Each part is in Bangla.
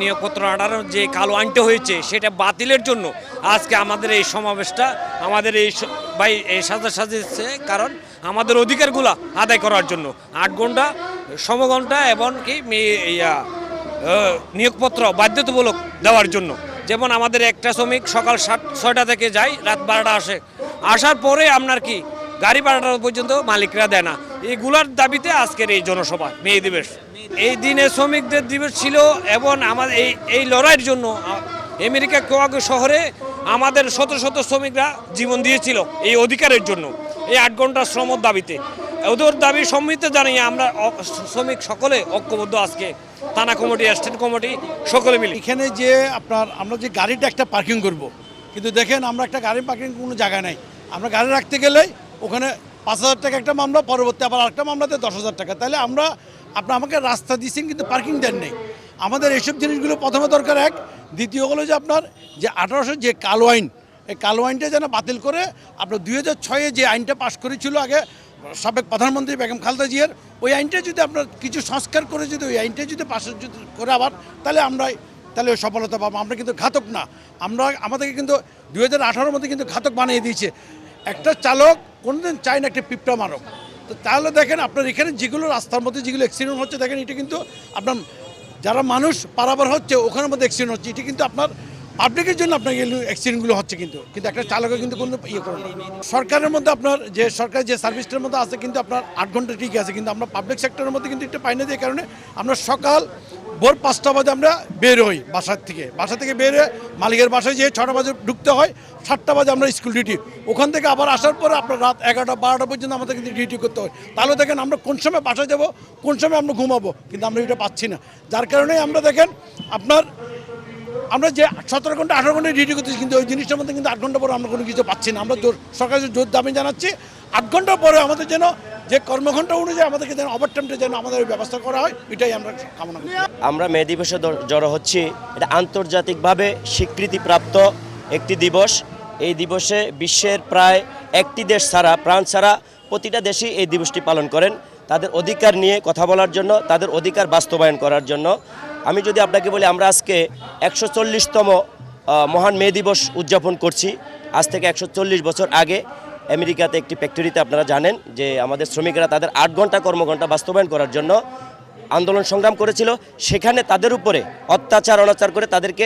নিয়োগপত্র আঠারো যে কালো আইনটা হয়েছে সেটা বাতিলের জন্য আজকে আমাদের এই সমাবেশটা আমাদের এই সাজিয়েছে, কারণ আমাদের অধিকারগুলো আদায় করার জন্য 8 ঘন্টা সমঘন্টা এবং কি নিয়োগপত্র বাধ্যতামূলক দেওয়ার জন্য। যেমন আমাদের একটা শ্রমিক সকাল 6টা থেকে যায়, রাত 12টা আসে, আসার পরে আপনার কি গাড়ি ভাড়াটা পর্যন্ত মালিকরা দেয় না। এইগুলার দাবিতে আজকের এই জনসভা মে দিবস। এই দিনে শ্রমিকদের দিবস ছিল এবং আমাদের এই লড়াইয়ের জন্য আমেরিকা কোয়াগো শহরে আমাদের শত শত শ্রমিকরা জীবন দিয়েছিল এই অধিকারের জন্য, এই 8 ঘন্টা শ্রমের দাবিতে। ওদের দাবি সম্মিলিত জানিয়ে আমরা শ্রমিক সকলে ঐক্যবদ্ধ আজকে থানা কমিটি, স্টেট কমিটি সকলে মিলে। এখানে যে আমরা যে গাড়িটা একটা পার্কিং করব, কিন্তু দেখেন আমরা একটা গাড়ি পার্কিং কোনো জায়গা নাই। আমরা গাড়ি রাখতে গেলে ওখানে 5,000 টাকা একটা মামলা, পরবর্তী আবার আরেকটা মামলাতে 10,000 টাকা। তাহলে আমাকে রাস্তা দিচ্ছেন কিন্তু পার্কিং দেন নেই। আমাদের এইসব জিনিসগুলো প্রথমে দরকার এক। দ্বিতীয় হলো যে আপনার যে 1800 যে কালো আইন, এই কালো আইনটা যেন বাতিল করে আপনার 2006-এ যে আইনটা পাশ করেছিল আগে সাবেক প্রধানমন্ত্রী বেগম খালেদা জিয়ার, ওই আইনটা যদি আপনার কিছু সংস্কার করে যদি ওই আইনটা যদি পাশ করে আবার, তাহলে ওই সফলতা পাবো। আমরা কিন্তু ঘাতক না, আমাদেরকে কিন্তু 2018-এর মধ্যে কিন্তু ঘাতক বানিয়ে দিয়েছে। একটা চালক কোনোদিন চায় না একটা পিঁপড়া মারক। তো তাহলে দেখেন আপনার এখানে যেগুলো রাস্তার মধ্যে যেগুলো অ্যাক্সিডেন্ট হচ্ছে, দেখেন এটা কিন্তু আপনার যারা মানুষ পারাবার হচ্ছে ওখানের মধ্যে অ্যাক্সিডেন্ট হচ্ছে, এটা কিন্তু আপনার পাবলিকের জন্য আপনার অ্যাক্সিডেন্টগুলো হচ্ছে কিন্তু একটা চালকের কিন্তু কোনো করে না। সরকারের মধ্যে আপনার যে সরকার যে সার্ভিসটার মধ্যে আছে কিন্তু আপনার 8 ঘন্টা ঠিক আছে, কিন্তু আমরা পাবলিক সেক্টরের মধ্যে কিন্তু একটু পাই না। যে কারণে আমরা সকাল ভোর 5টা বাজে আমরা বের হই বাসা থেকে বের হয়ে মালিকের বাসায় যেয়ে 6টা বাজে ঢুকতে হয়, 7টা বাজে আমরা স্কুল ডিউটি, ওখান থেকে আবার আসার পরে আপনার রাত 11টা-12টা পর্যন্ত আমাদের কিন্তু ডিউটি করতে হয়। তাহলে দেখেন আমরা কোন সময় বাসায় যাব, কোন সময় আমরা ঘুমাবো, কিন্তু আমরা এটা পাচ্ছি না। যার কারণে আমরা দেখেন আমরা যে 17 ঘন্টা 18 ঘন্টা ডিউটি করতেছি, কিন্তু ওই জিনিসটার মধ্যে কিন্তু 8 ঘন্টা পরে আমরা কোনো কিছু পাচ্ছি না। আমরা সরকারের জোর দাবি জানাচ্ছি 8 ঘন্টা পরে আমাদের যেন যে কর্মঘণ্টা অনুযায়ী আমাদেরকে যেন ওভারটাইমটা যেন আমাদের ব্যবস্থা করা হয়, এটাই আমরা কামনা করি। আমরা মে দিবসে জড়ো হচ্ছি, এটা আন্তর্জাতিকভাবে স্বীকৃতিপ্রাপ্ত একটি দিবস। এই দিবসে বিশ্বের প্রায় 1টি দেশ ছাড়া, ফ্রান্স ছাড়া প্রতিটা দেশই এই দিবসটি পালন করেন তাদের অধিকার নিয়ে কথা বলার জন্য, তাদের অধিকার বাস্তবায়ন করার জন্য। আমি যদি আপনাকে বলি, আমরা আজকে 140তম মহান মে দিবস উদযাপন করছি। আজ থেকে 140 বছর আগে আমেরিকাতে একটি ফ্যাক্টরিতে আপনারা জানেন যে আমাদের শ্রমিকরা তাদের 8 ঘন্টা কর্মঘণ্টা বাস্তবায়ন করার জন্য আন্দোলন সংগ্রাম করেছিল। সেখানে তাদের উপরে অত্যাচার অনাচার করে তাদেরকে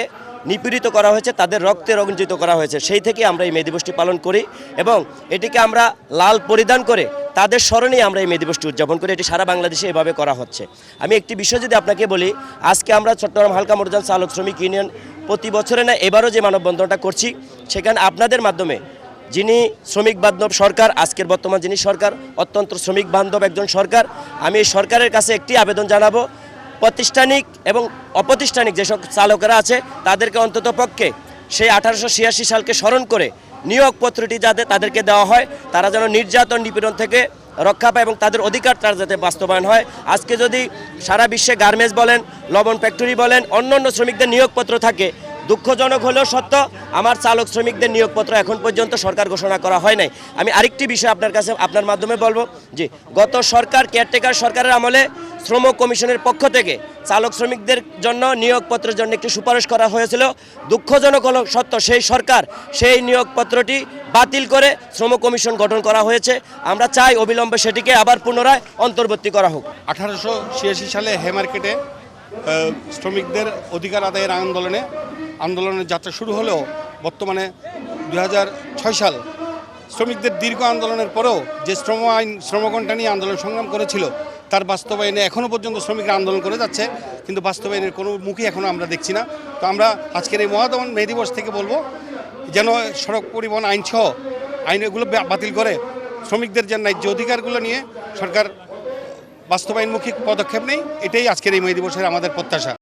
নিপীড়িত করা হয়েছে, তাদের রক্তে রঞ্জিত করা হয়েছে। সেই থেকে আমরা এই মে দিবসটি পালন করি এবং এটিকে আমরা লাল পরিধান করে তাদের স্মরণেই আমরা এই মে দিবসটি উদযাপন করি। এটি সারা বাংলাদেশে এভাবে করা হচ্ছে। আমি একটি বিষয় যদি আপনাকে বলি, আজকে আমরা চট্টগ্রাম হালকা মোটরযান চালক শ্রমিক ইউনিয়ন প্রতি বছরে না এবারও যে মানববন্ধনটা করছি, সেখানে আপনাদের মাধ্যমে যিনি শ্রমিক বান্ধব সরকার, আজকের বর্তমান যিনি সরকার অত্যন্ত শ্রমিক বান্ধব একজন সরকার, আমি এই সরকারের কাছে একটি আবেদন জানাবো, প্রাতিষ্ঠানিক এবং অপ্রাতিষ্ঠানিক যেসব চালকেরা আছে তাদেরকে অন্তত পক্ষে সেই 1886 সালকে স্মরণ করে নিয়োগপত্রটি যাতে তাদেরকে দেওয়া হয়, তারা যেন নির্যাতন নিপীড়ন থেকে রক্ষা পায় এবং তাদের অধিকার তার যাতে বাস্তবায়ন হয়। আজকে যদি সারা বিশ্বে গার্মেন্টস বলেন, লবণ ফ্যাক্টরি বলেন, অন্যান্য শ্রমিকদের নিয়োগপত্র থাকে, দুঃখজনক হলেও সত্য, আমার চালক শ্রমিকদের নিয়োগপত্র এখন পর্যন্ত সরকার ঘোষণা করা হয় নাই। আমি আরেকটি বিষয় আপনার কাছে আপনার মাধ্যমে বলবো যে গত সরকার কেয়ারটেকার সরকারের আমলে শ্রম কমিশনের পক্ষ থেকে চালক শ্রমিকদের জন্য নিয়োগপত্রের জন্য একটি সুপারিশ করা হয়েছিল। দুঃখজনক হলো সত্য, সেই সরকার সেই নিয়োগপত্রটি বাতিল করে শ্রম কমিশন গঠন করা হয়েছে। আমরা চাই অবিলম্বে সেটিকে আবার পুনরায় অন্তর্বর্তী করা হোক। 1886 সালে হেমার্কেটে শ্রমিকদের অধিকার আদায়ের আন্দোলনের যাত্রা শুরু হলেও বর্তমানে 2006 সাল শ্রমিকদের দীর্ঘ আন্দোলনের পরেও যে শ্রমঘণ্টা নিয়ে আন্দোলন সংগ্রাম করেছিল তার বাস্তবায়নে এখনও পর্যন্ত শ্রমিকরা আন্দোলন করে যাচ্ছে, কিন্তু বাস্তবায়নের কোনো মুখই এখনও আমরা দেখছি না। তো আমরা আজকের এই মহাদমন মে দিবস থেকে বলবো যেন সড়ক পরিবহন আইন এগুলো বাতিল করে শ্রমিকদের যে ন্যায্য অধিকারগুলো নিয়ে সরকার বাস্তবায়নমুখী পদক্ষেপ নেই, এটাই আজকের এই মে দিবসের আমাদের প্রত্যাশা।